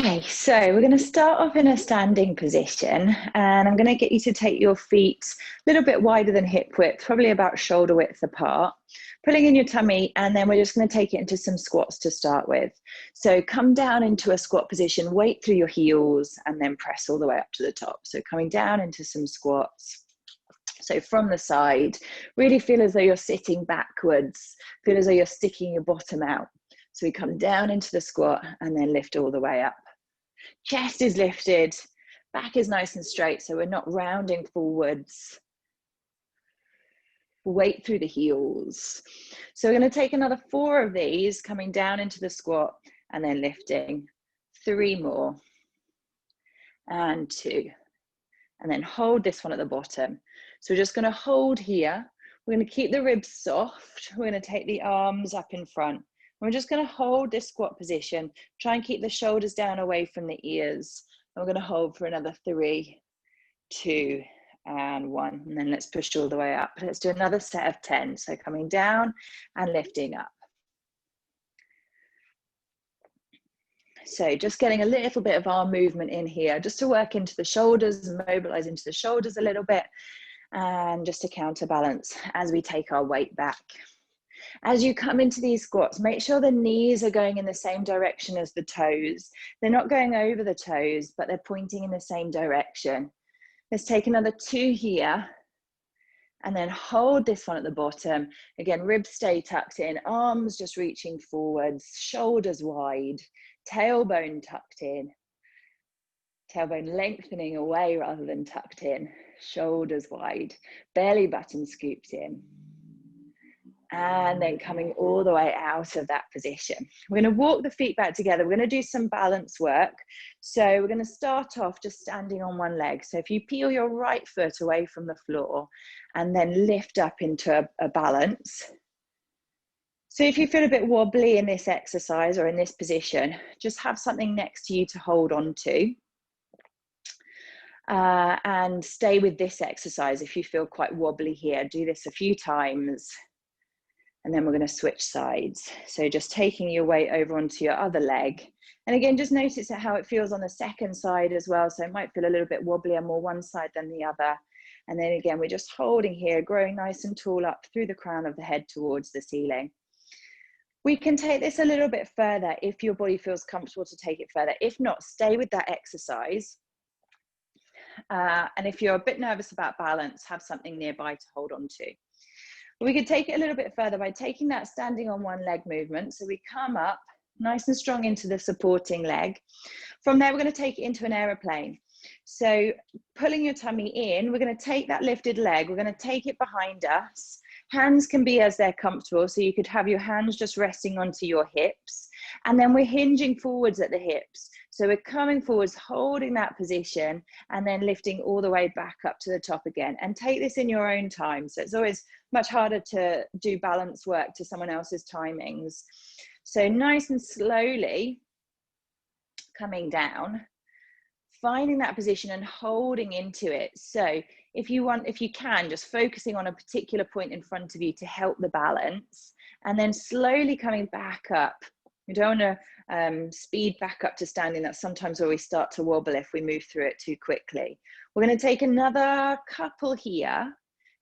Okay, so we're going to start off in a standing position, and I'm going to get you to take your feet a little bit wider than hip width, probably about shoulder width apart, pulling in your tummy, and then we're just going to take it into some squats to start with. So come down into a squat position, weight through your heels, and then press all the way up to the top. So coming down into some squats. So from the side, really feel as though you're sitting backwards, feel as though you're sticking your bottom out. So we come down into the squat and then lift all the way up. Chest is lifted, back is nice and straight, so we're not rounding forwards. Weight through the heels. So we're going to take another 4 of these, coming down into the squat and then lifting. 3 more. And 2. And then hold this one at the bottom. So we're just going to hold here. We're going to keep the ribs soft. We're going to take the arms up in front. We're just going to hold this squat position. Try and keep the shoulders down away from the ears. And we're going to hold for another 3, 2, and 1. And then let's push all the way up. Let's do another set of 10. So coming down and lifting up. So just getting a little bit of arm movement in here, just to work into the shoulders and mobilize into the shoulders a little bit, and just to counterbalance as we take our weight back. As you come into these squats, make sure the knees are going in the same direction as the toes. They're not going over the toes, but they're pointing in the same direction. Let's take another 2 here, and then hold this one at the bottom. Again, ribs stay tucked in, arms just reaching forwards, shoulders wide, tailbone tucked in, tailbone lengthening away rather than tucked in, shoulders wide, belly button scooped in. And then coming all the way out of that position. We're going to walk the feet back together. We're going to do some balance work. So we're going to start off just standing on one leg. So if you peel your right foot away from the floor and then lift up into a balance. So if you feel a bit wobbly in this exercise or in this position, just have something next to you to hold on to. And stay with this exercise if you feel quite wobbly here. Do this a few times. And then we're going to switch sides. So just taking your weight over onto your other leg. And again, just notice how it feels on the second side as well. So it might feel a little bit wobbly on more one side than the other. And then again, we're just holding here, growing nice and tall up through the crown of the head towards the ceiling. We can take this a little bit further if your body feels comfortable to take it further. If not, stay with that exercise. And if you're a bit nervous about balance, have something nearby to hold on to. We could take it a little bit further by taking that standing on one leg movement. So we come up nice and strong into the supporting leg. From there, we're going to take it into an aeroplane. So pulling your tummy in, we're going to take that lifted leg. We're going to take it behind us. Hands can be as they're comfortable. So you could have your hands just resting onto your hips. And then we're hinging forwards at the hips. So we're coming forwards, holding that position, and then lifting all the way back up to the top again. And take this in your own time. So it's always much harder to do balance work to someone else's timings. So nice and slowly coming down, finding that position and holding into it. So if you can, just focusing on a particular point in front of you to help the balance, and then slowly coming back up. You don't want to speed back up to standing. That's sometimes where we start to wobble if we move through it too quickly. We're going to take another couple here.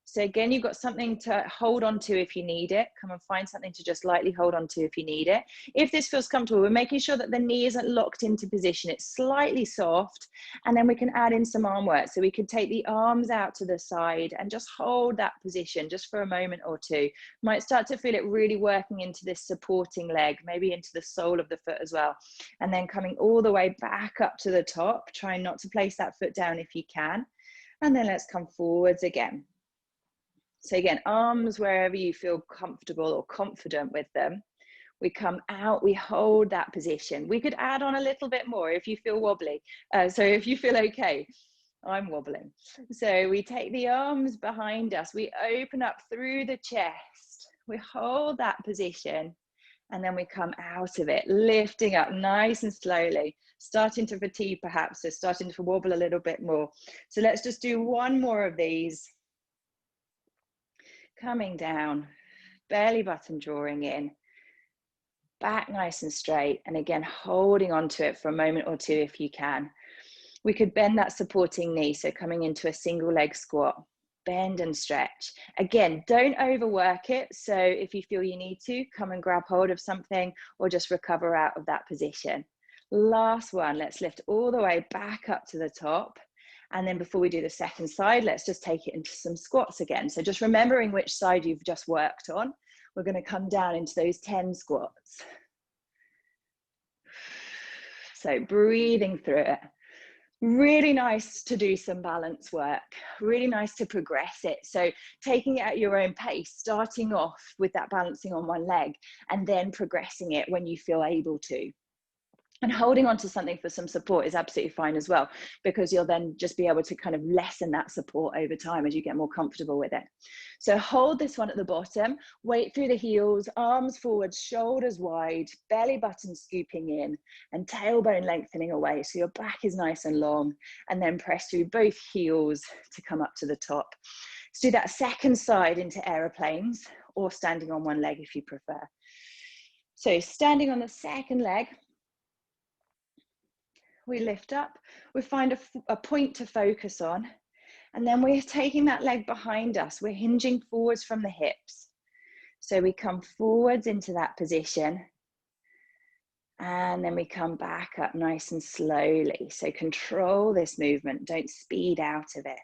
So again, you've got something to hold on to if you need it. Come and find something to just lightly hold on to if you need it. If this feels comfortable, we're making sure that the knee isn't locked into position. It's slightly soft, and then we can add in some arm work. So we could take the arms out to the side and just hold that position just for a moment or two. Might start to feel it really working into this supporting leg, maybe into the sole of the foot as well. And then coming all the way back up to the top, trying not to place that foot down if you can. And then let's come forwards again. So again, arms wherever you feel comfortable or confident with them. We come out, we hold that position. We could add on a little bit more if you feel wobbly. So if you feel okay, I'm wobbling. So we take the arms behind us. We open up through the chest. We hold that position, and then we come out of it, lifting up nice and slowly, starting to fatigue perhaps, so starting to wobble a little bit more. So let's just do one more of these. Coming down, belly button drawing in, back nice and straight. And again, holding on to it for a moment or two if you can. We could bend that supporting knee, so coming into a single leg squat. Bend and stretch. Again, don't overwork it. So if you feel you need to, come and grab hold of something or just recover out of that position. Last one, let's lift all the way back up to the top. And then before we do the second side, let's just take it into some squats again. So just remembering which side you've just worked on. We're going to come down into those 10 squats. So breathing through it. Really nice to do some balance work, really nice to progress it. So taking it at your own pace, starting off with that balancing on one leg and then progressing it when you feel able to. And holding on to something for some support is absolutely fine as well, because you'll then just be able to kind of lessen that support over time as you get more comfortable with it. So hold this one at the bottom, weight through the heels, arms forward, shoulders wide, belly button scooping in and tailbone lengthening away. So your back is nice and long, and then press through both heels to come up to the top. Let's do that second side into aeroplanes or standing on one leg if you prefer. So standing on the second leg, we lift up, we find a point to focus on, and then we're taking that leg behind us. We're hinging forwards from the hips. So we come forwards into that position, and then we come back up nice and slowly. So control this movement, don't speed out of it.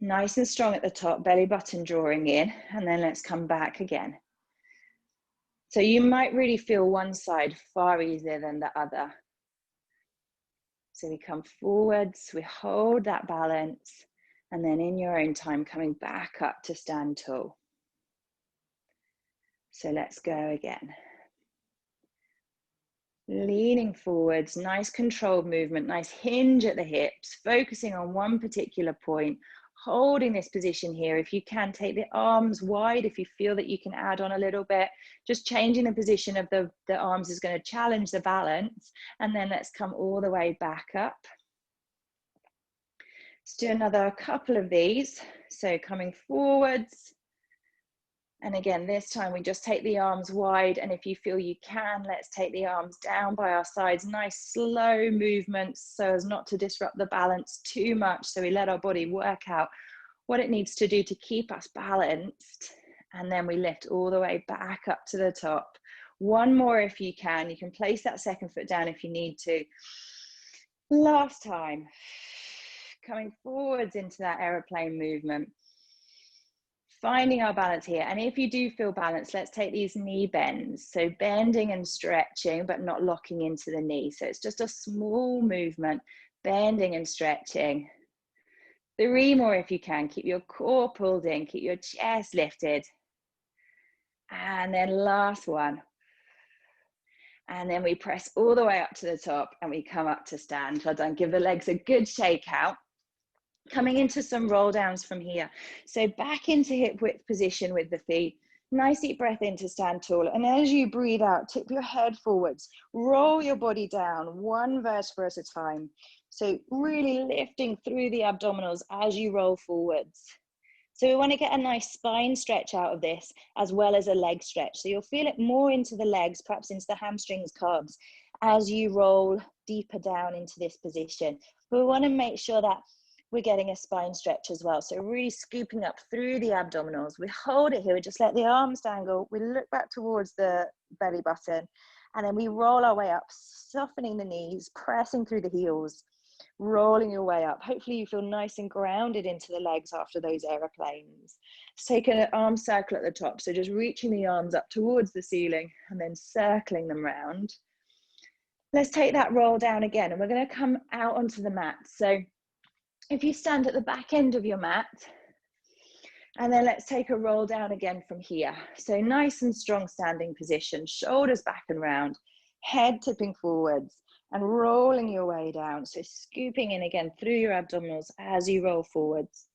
Nice and strong at the top, belly button drawing in, and then let's come back again. So you might really feel one side far easier than the other. So we come forwards, we hold that balance, and then in your own time, coming back up to stand tall. So let's go again. Leaning forwards, nice controlled movement, nice hinge at the hips, focusing on one particular point, holding this position here. If you can, take the arms wide. If you feel that you can add on a little bit, just changing the position of the arms is going to challenge the balance. And then let's come all the way back up. Let's do another couple of these. So coming forwards. And again, this time we just take the arms wide. And if you feel you can, let's take the arms down by our sides. Nice slow movements so as not to disrupt the balance too much. So we let our body work out what it needs to do to keep us balanced. And then we lift all the way back up to the top. One more if you can. You can place that second foot down if you need to. Last time. Coming forwards into that aeroplane movement. Finding our balance here. And if you do feel balanced, let's take these knee bends. So bending and stretching, but not locking into the knee. So it's just a small movement, bending and stretching. 3 more if you can. Keep your core pulled in, keep your chest lifted. And then last one. And then we press all the way up to the top and we come up to stand. Well done. Give the legs a good shake out. Coming into some roll downs from here. So back into hip width position with the feet. Nice deep breath in to stand tall. And as you breathe out, tip your head forwards. Roll your body down, one vertebra at a time. So really lifting through the abdominals as you roll forwards. So we want to get a nice spine stretch out of this, as well as a leg stretch. So you'll feel it more into the legs, perhaps into the hamstrings, calves, as you roll deeper down into this position. But we want to make sure that we're getting a spine stretch as well. So really scooping up through the abdominals. We hold it here, we just let the arms dangle. We look back towards the belly button, and then we roll our way up, softening the knees, pressing through the heels, rolling your way up. Hopefully you feel nice and grounded into the legs after those aeroplanes. Let's take an arm circle at the top. So just reaching the arms up towards the ceiling and then circling them round. Let's take that roll down again, and we're going to come out onto the mat. So if you stand at the back end of your mat, and then let's take a roll down again from here. So nice and strong standing position, shoulders back and round, head tipping forwards and rolling your way down. So scooping in again through your abdominals as you roll forwards.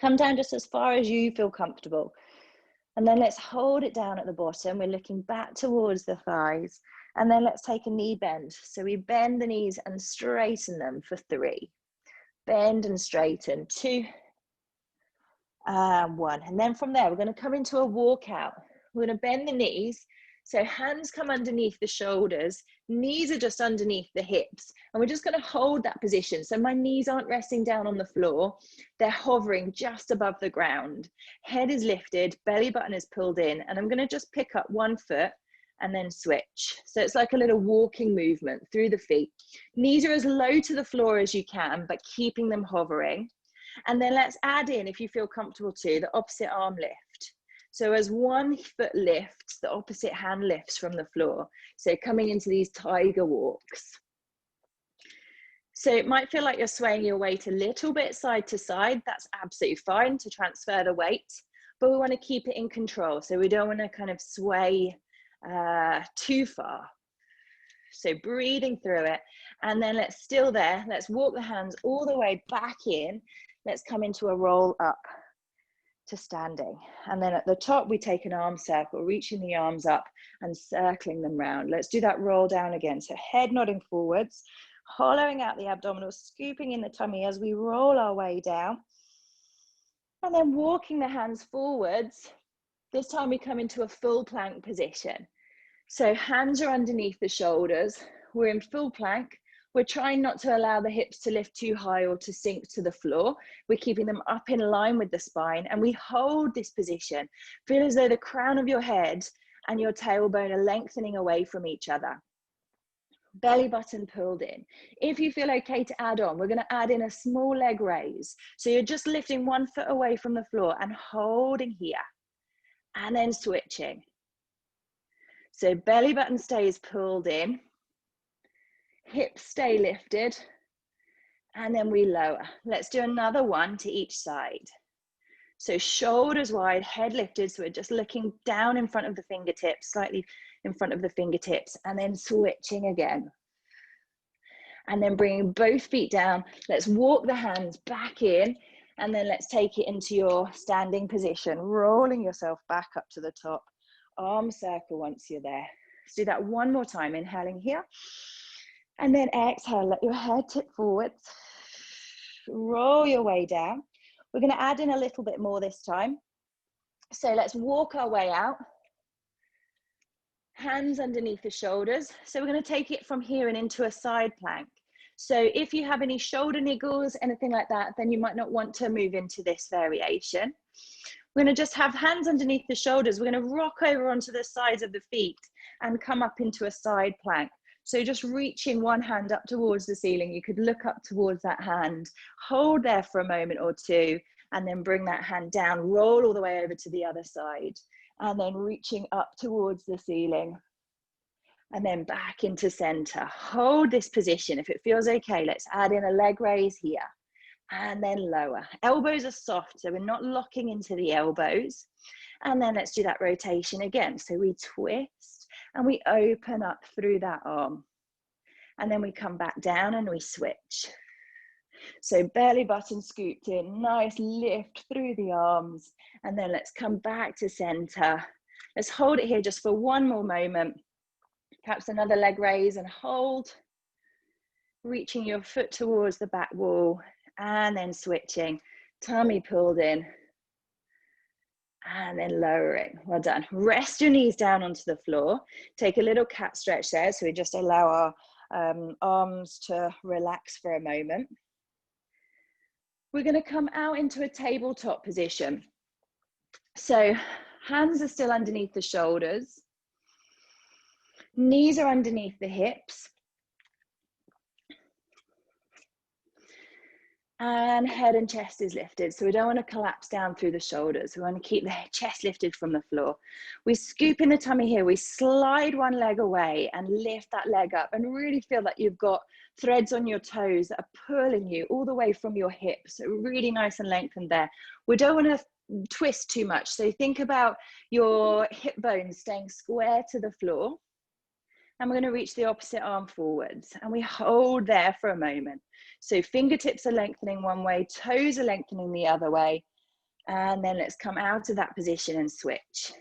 Come down just as far as you feel comfortable. And then let's hold it down at the bottom. We're looking back towards the thighs. And then let's take a knee bend. So we bend the knees and straighten them for 3. Bend and straighten, 2, and 1. And then from there, we're going to come into a walkout. We're going to bend the knees, So hands come underneath the shoulders, knees are just underneath the hips, and we're just going to hold that position. So my knees aren't resting down on the floor, they're hovering just above the ground. Head is lifted, belly button is pulled in, and I'm going to just pick up one foot and then switch. So it's like a little walking movement through the feet. Knees are as low to the floor as you can, but keeping them hovering. And then let's add in, if you feel comfortable too, the opposite arm lift. So as one foot lifts, the opposite hand lifts from the floor. So coming into these tiger walks. So it might feel like you're swaying your weight a little bit side to side. That's absolutely fine to transfer the weight, but we want to keep it in control. So we don't want to kind of sway too far. So breathing through it. And then let's still there. Let's walk the hands all the way back in. Let's come into a roll up to standing. And then at the top, we take an arm circle, reaching the arms up and circling them round. Let's do that roll down again. So head nodding forwards, hollowing out the abdominal, scooping in the tummy as we roll our way down. And then walking the hands forwards. This time we come into a full plank position. So hands are underneath the shoulders. We're in full plank. We're trying not to allow the hips to lift too high or to sink to the floor. We're keeping them up in line with the spine, and we hold this position. Feel as though the crown of your head and your tailbone are lengthening away from each other. Belly button pulled in. If you feel okay to add on, we're going to add in a small leg raise. So you're just lifting one foot away from the floor and holding here, and then switching. So belly button stays pulled in. Hips stay lifted, and then we lower. Let's do another one to each side. So shoulders wide, head lifted, so we're just looking down in front of the fingertips, slightly in front of the fingertips, and then switching again. And then bringing both feet down. Let's walk the hands back in, and then let's take it into your standing position, rolling yourself back up to the top. Arm circle once you're there. Let's do that one more time, inhaling here. And then exhale, let your head tip forwards. Roll your way down. We're going to add in a little bit more this time. So let's walk our way out. Hands underneath the shoulders. So we're going to take it from here and into a side plank. So if you have any shoulder niggles, anything like that, then you might not want to move into this variation. We're going to just have hands underneath the shoulders. We're going to rock over onto the sides of the feet and come up into a side plank. So just reaching one hand up towards the ceiling, you could look up towards that hand, hold there for a moment or two, and then bring that hand down, roll all the way over to the other side, and then reaching up towards the ceiling, and then back into center. Hold this position. If it feels okay, let's add in a leg raise here, and then lower. Elbows are soft, so we're not locking into the elbows. And then let's do that rotation again. So we twist, and we open up through that arm. And then we come back down and we switch. So belly button scooped in, nice lift through the arms. And then let's come back to center. Let's hold it here just for one more moment. Perhaps another leg raise and hold. Reaching your foot towards the back wall and then switching. Tummy pulled in. And then lowering. Well done. Rest your knees down onto the floor. Take a little cat stretch there. So we just allow our arms to relax for a moment. We're going to come out into a tabletop position. So hands are still underneath the shoulders. Knees are underneath the hips. And head and chest is lifted. So we don't want to collapse down through the shoulders. We want to keep the chest lifted from the floor. We scoop in the tummy here. We slide one leg away and lift that leg up and really feel that you've got threads on your toes that are pulling you all the way from your hips. So really nice and lengthened there. We don't want to twist too much. So think about your hip bones staying square to the floor. And we're going to reach the opposite arm forwards. And we hold there for a moment. So fingertips are lengthening one way, toes are lengthening the other way. And then let's come out of that position and switch.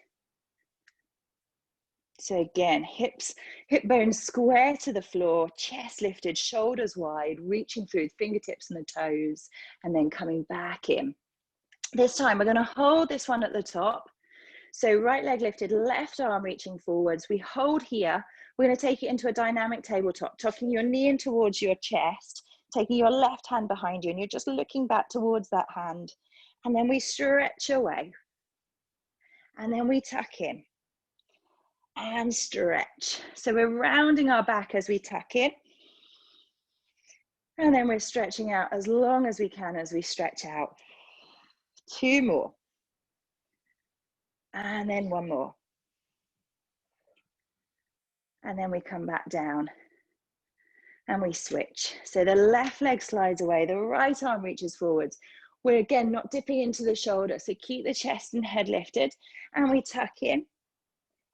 So again, hip bones square to the floor, chest lifted, shoulders wide, reaching through the fingertips and the toes, and then coming back in. This time we're going to hold this one at the top. So right leg lifted, left arm reaching forwards. We hold here. We're going to take it into a dynamic tabletop, tucking your knee in towards your chest, taking your left hand behind you, and you're just looking back towards that hand. And then we stretch away. And then we tuck in and stretch. So we're rounding our back as we tuck in. And then we're stretching out as long as we can as we stretch out. 2 more. And then 1 more. And then we come back down and we switch. So the left leg slides away, the right arm reaches forwards. We're again not dipping into the shoulder, so keep the chest and head lifted, and we tuck in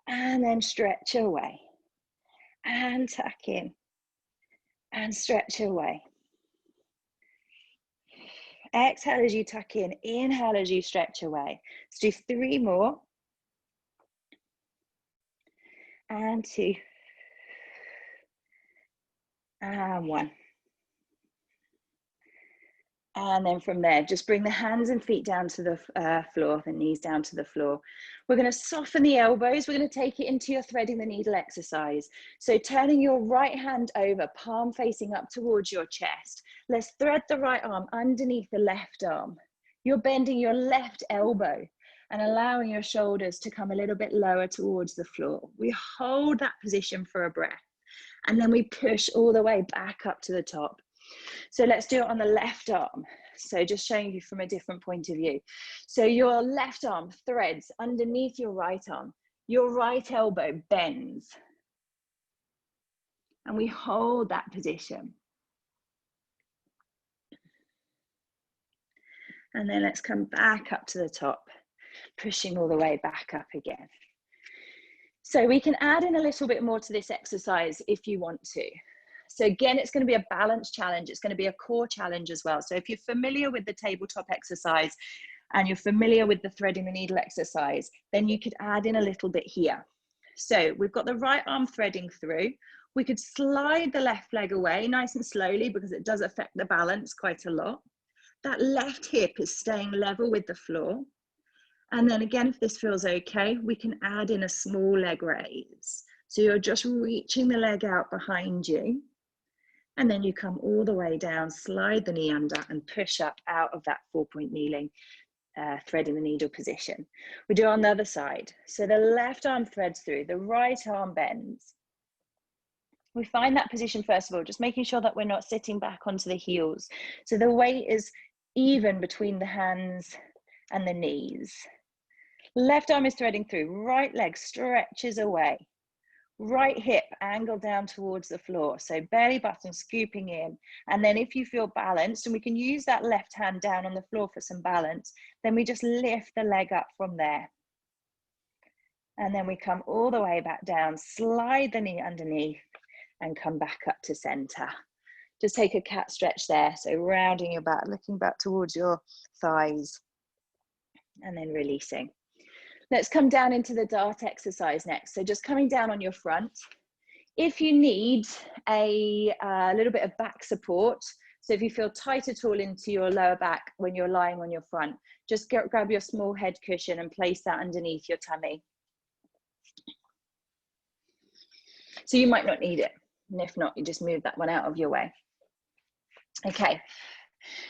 and then stretch away and tuck in and stretch away. Exhale as you tuck in, inhale as you stretch away. Let's do 3 more. And 2. And 1. And then from there, just bring the hands and feet down to the floor, the knees down to the floor. We're going to soften the elbows. We're going to take it into your threading the needle exercise. So turning your right hand over, palm facing up towards your chest. Let's thread the right arm underneath the left arm. You're bending your left elbow and allowing your shoulders to come a little bit lower towards the floor. We hold that position for a breath, and then we push all the way back up to the top. So let's do it on the left arm. So just showing you from a different point of view. So your left arm threads underneath your right arm. Your right elbow bends. And we hold that position. And then let's come back up to the top, pushing all the way back up again. So we can add in a little bit more to this exercise if you want to. So again, it's going to be a balance challenge. It's going to be a core challenge as well. So if you're familiar with the tabletop exercise and you're familiar with the threading the needle exercise, then you could add in a little bit here. So we've got the right arm threading through. We could slide the left leg away nice and slowly because it does affect the balance quite a lot. That left hip is staying level with the floor. And then again, if this feels okay, we can add in a small leg raise. So you're just reaching the leg out behind you. And then you come all the way down, slide the knee under and push up out of that 4-point kneeling, threading the needle position. We do it on the other side. So the left arm threads through, the right arm bends. We find that position first of all, just making sure that we're not sitting back onto the heels. So the weight is even between the hands and the knees. Left arm is threading through, right leg stretches away. Right hip angled down towards the floor. So belly button scooping in. And then if you feel balanced, and we can use that left hand down on the floor for some balance, then we just lift the leg up from there. And then we come all the way back down, slide the knee underneath and come back up to center. Just take a cat stretch there. So rounding your back, looking back towards your thighs and then releasing. Let's come down into the dart exercise next. So just coming down on your front. If you need a little bit of back support, so if you feel tight at all into your lower back when you're lying on your front, just grab your small head cushion and place that underneath your tummy. So you might not need it. And if not, you just move that one out of your way. Okay,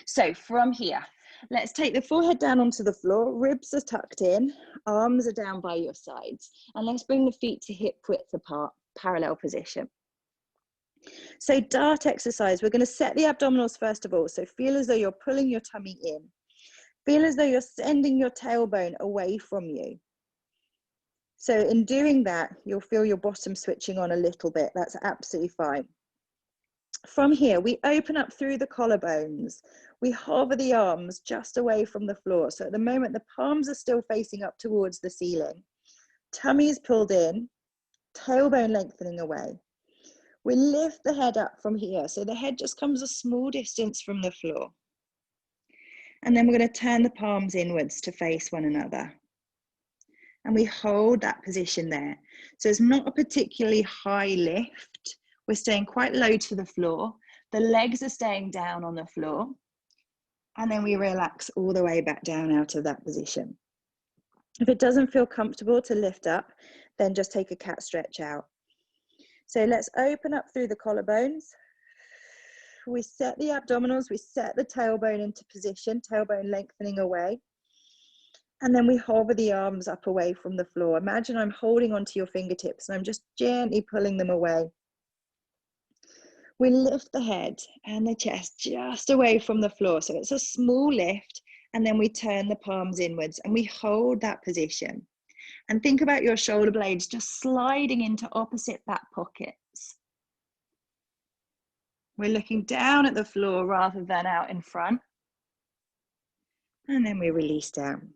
so from here, let's take the forehead down onto the floor, ribs are tucked in, arms are down by your sides, and let's bring the feet to hip width apart, parallel position. So dart exercise, we're going to set the abdominals first of all, so feel as though you're pulling your tummy in. Feel as though you're sending your tailbone away from you. So in doing that, you'll feel your bottom switching on a little bit, that's absolutely fine. From here, we open up through the collarbones. We hover the arms just away from the floor. So at the moment, the palms are still facing up towards the ceiling. Tummy is pulled in, tailbone lengthening away. We lift the head up from here. So the head just comes a small distance from the floor. And then we're going to turn the palms inwards to face one another. And we hold that position there. So it's not a particularly high lift. We're staying quite low to the floor. The legs are staying down on the floor. And then we relax all the way back down out of that position. If it doesn't feel comfortable to lift up, then just take a cat stretch out. So let's open up through the collarbones. We set the abdominals, we set the tailbone into position, tailbone lengthening away. And then we hover the arms up away from the floor. Imagine I'm holding onto your fingertips and I'm just gently pulling them away. We lift the head and the chest just away from the floor. So it's a small lift, and then we turn the palms inwards and we hold that position. And think about your shoulder blades just sliding into opposite back pockets. We're looking down at the floor rather than out in front. And then we release down.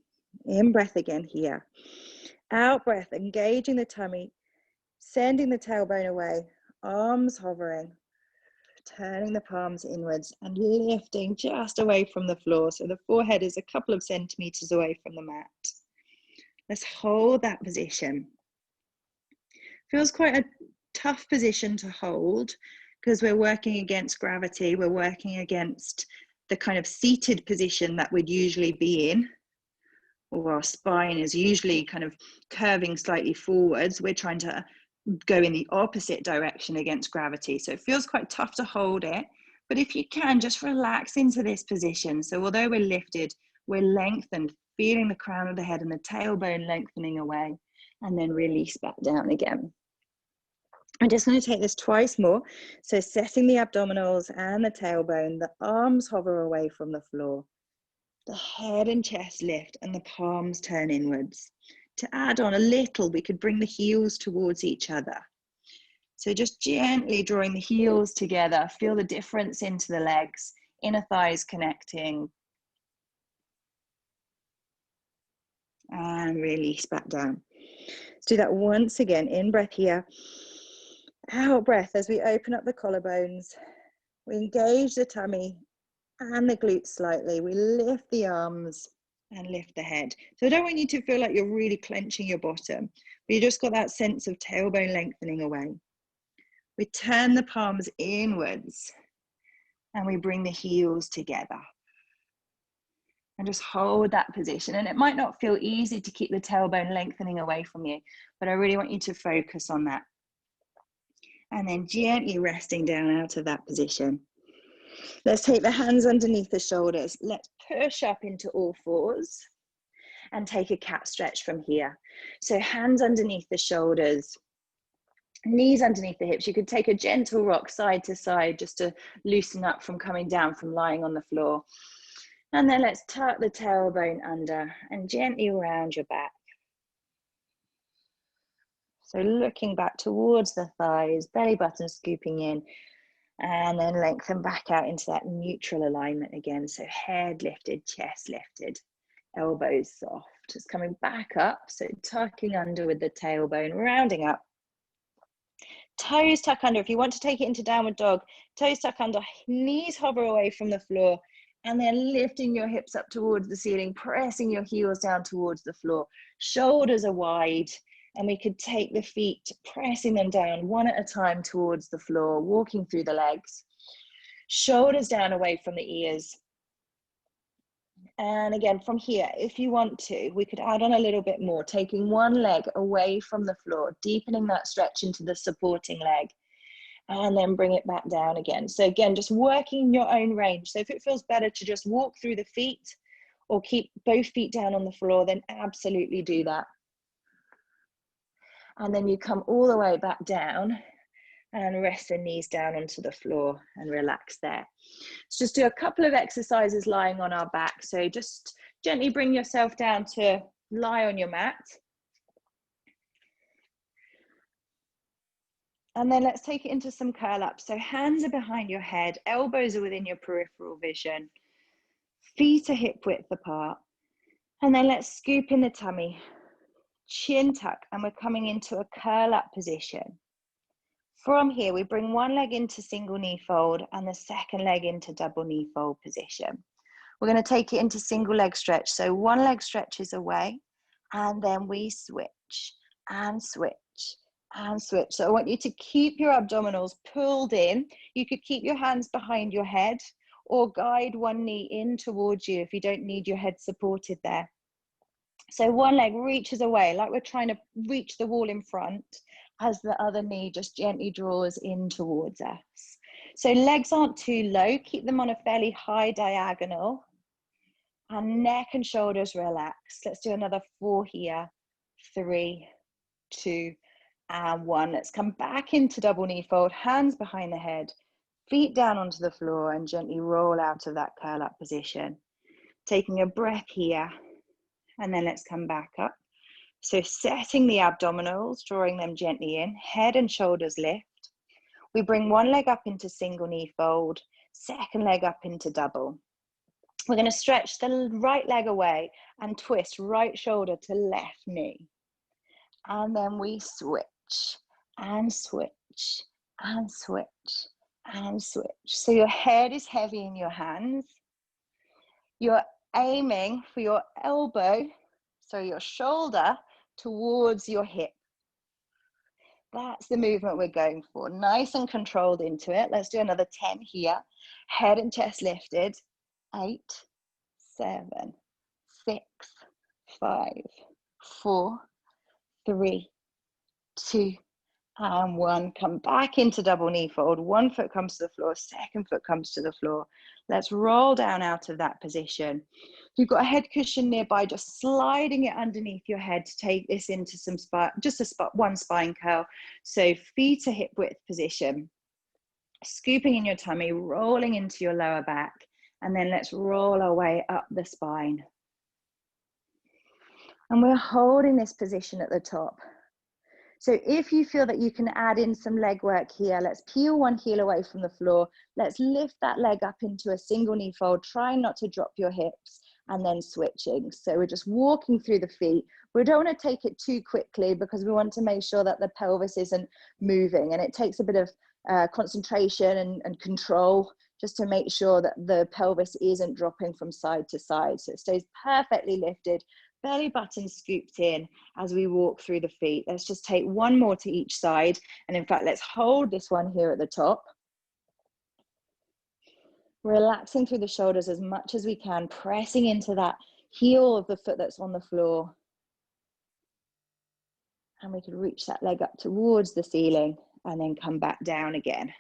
In breath again here. Out breath, engaging the tummy, sending the tailbone away, arms hovering, turning the palms inwards and lifting just away from the floor. So the forehead is a couple of centimeters away from the mat. Let's hold that position. Feels quite a tough position to hold because we're working against gravity. We're working against the kind of seated position that we'd usually be in, or our spine is usually kind of curving slightly forwards. We're trying to go in the opposite direction against gravity. So it feels quite tough to hold it, but if you can, just relax into this position. So although we're lifted, we're lengthened, feeling the crown of the head and the tailbone lengthening away, and then release back down again. I'm just going to take this twice more. So setting the abdominals and the tailbone, the arms hover away from the floor, the head and chest lift, and the palms turn inwards. To add on a little, we could bring the heels towards each other. So just gently drawing the heels together, feel the difference into the legs, inner thighs connecting. And release back down. Let's do that once again. In breath here. Out breath as we open up the collarbones. We engage the tummy and the glutes slightly. We lift the arms and lift the head. So I don't want you to feel like you're really clenching your bottom, but you just got that sense of tailbone lengthening away. We turn the palms inwards and we bring the heels together. And just hold that position. And it might not feel easy to keep the tailbone lengthening away from you, but I really want you to focus on that. And then gently resting down out of that position. Let's take the hands underneath the shoulders. Let's push up into all fours and take a cat stretch from here. So hands underneath the shoulders, knees underneath the hips. You could take a gentle rock side to side just to loosen up from coming down from lying on the floor. And then let's tuck the tailbone under and gently round your back. So looking back towards the thighs, belly button scooping in, and then lengthen back out into that neutral alignment again. So head lifted, chest lifted, elbows soft. Just coming back up, so tucking under with the tailbone, rounding up. Toes tuck under. If you want to take it into downward dog, toes tuck under, knees hover away from the floor, and then lifting your hips up towards the ceiling, pressing your heels down towards the floor. Shoulders are wide, and we could take the feet, pressing them down one at a time towards the floor, walking through the legs. Shoulders down away from the ears. And again, from here, if you want to, we could add on a little bit more, taking one leg away from the floor, deepening that stretch into the supporting leg, and then bring it back down again. So again, just working your own range. So if it feels better to just walk through the feet or keep both feet down on the floor, then absolutely do that. And then you come all the way back down and rest the knees down onto the floor and relax there. So just do a couple of exercises lying on our back. So just gently bring yourself down to lie on your mat. And then let's take it into some curl ups. So hands are behind your head, elbows are within your peripheral vision, feet are hip width apart. And then let's scoop in the tummy, chin tuck, and we're coming into a curl up position. From here, we bring one leg into single knee fold and the second leg into double knee fold position. We're going to take it into single leg stretch. So one leg stretches away and then we switch and switch and switch. So I want you to keep your abdominals pulled in. You could keep your hands behind your head or guide one knee in towards you if you don't need your head supported there. So one leg reaches away, like we're trying to reach the wall in front, as the other knee just gently draws in towards us. So legs aren't too low, keep them on a fairly high diagonal. And neck and shoulders relax. Let's do another 4 here. 3, 2, and 1. Let's come back into double knee fold, hands behind the head, feet down onto the floor, and gently roll out of that curl up position. Taking a breath here, and then let's come back up. So setting the abdominals, drawing them gently in, head and shoulders lift. We bring one leg up into single knee fold, second leg up into double. We're going to stretch the right leg away and twist right shoulder to left knee. And then we switch and switch and switch and switch. So your head is heavy in your hands. You're aiming for your elbow, so your shoulder towards your hip. That's the movement we're going for. Nice and controlled into it. Let's do another 10 here. Head and chest lifted. 8, 7, 6, 5, 4, 3, 2, and 1. Come back into double knee fold. One foot comes to the floor, second foot comes to the floor. Let's roll down out of that position. If you've got a head cushion nearby, just sliding it underneath your head to take this into some one spine curl. So feet to hip width position. Scooping in your tummy, rolling into your lower back. And then let's roll our way up the spine. And we're holding this position at the top. So if you feel that you can add in some leg work here, let's peel one heel away from the floor. Let's lift that leg up into a single knee fold. Try not to drop your hips and then switching. So we're just walking through the feet. We don't want to take it too quickly because we want to make sure that the pelvis isn't moving. And it takes a bit of concentration and control just to make sure that the pelvis isn't dropping from side to side. So it stays perfectly lifted. Belly button scooped in as we walk through the feet. Let's just take one more to each side. And in fact, let's hold this one here at the top. Relaxing through the shoulders as much as we can, pressing into that heel of the foot that's on the floor. And we can reach that leg up towards the ceiling and then come back down again.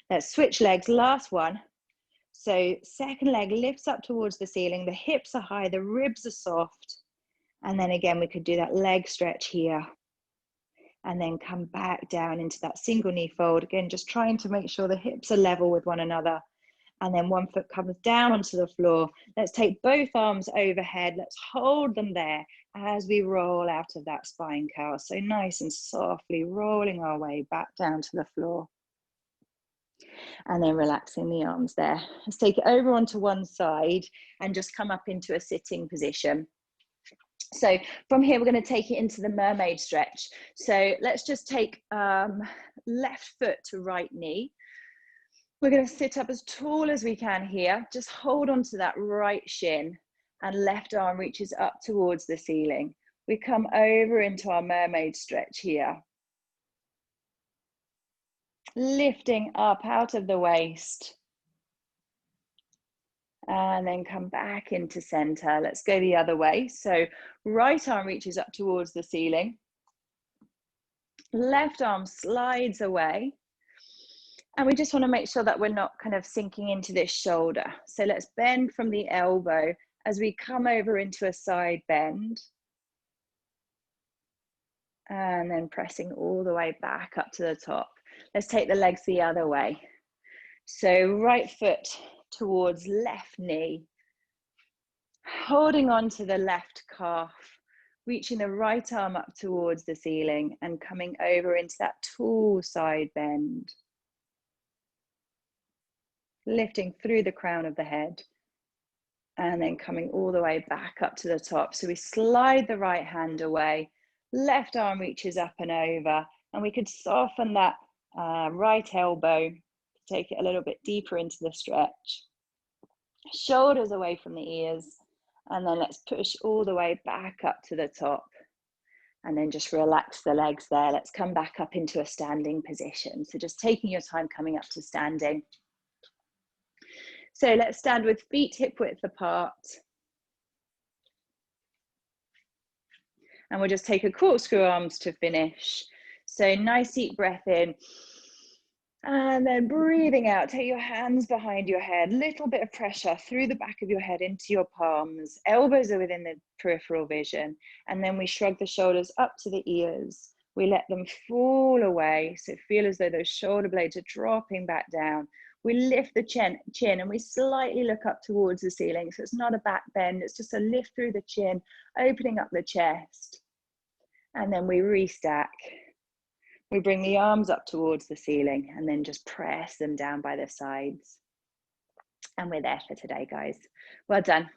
Let's switch legs, last one. So second leg lifts up towards the ceiling, the hips are high, the ribs are soft. And then again, we could do that leg stretch here and then come back down into that single knee fold. Again, just trying to make sure the hips are level with one another. And then one foot comes down onto the floor. Let's take both arms overhead. Let's hold them there as we roll out of that spine curl. So nice and softly rolling our way back down to the floor. And then relaxing the arms there. Let's take it over onto one side and just come up into a sitting position. So from here, we're going to take it into the mermaid stretch. So let's just take left foot to right knee. We're going to sit up as tall as we can here. Just hold on to that right shin and left arm reaches up towards the ceiling. We come over into our mermaid stretch here. Lifting up out of the waist. And then come back into center. Let's go the other way. So right arm reaches up towards the ceiling. Left arm slides away. And we just want to make sure that we're not kind of sinking into this shoulder. So let's bend from the elbow as we come over into a side bend. And then pressing all the way back up to the top. Let's take the legs the other way. So right foot towards left knee, holding on to the left calf, reaching the right arm up towards the ceiling and coming over into that tall side bend. Lifting through the crown of the head and then coming all the way back up to the top. So we slide the right hand away, left arm reaches up and over, and we could soften that right elbow. Take it a little bit deeper into the stretch. Shoulders away from the ears. And then let's push all the way back up to the top. And then just relax the legs there. Let's come back up into a standing position. So just taking your time coming up to standing. So let's stand with feet hip width apart. And we'll just take a corkscrew arms to finish. So nice deep breath in. And then breathing out, take your hands behind your head, little bit of pressure through the back of your head into your palms. Elbows are within the peripheral vision. And then we shrug the shoulders up to the ears. We let them fall away. So feel as though those shoulder blades are dropping back down. We lift the chin and we slightly look up towards the ceiling. So it's not a back bend, it's just a lift through the chin, opening up the chest. And then we restack. We bring the arms up towards the ceiling and then just press them down by the sides. And we're there for today, guys. Well done.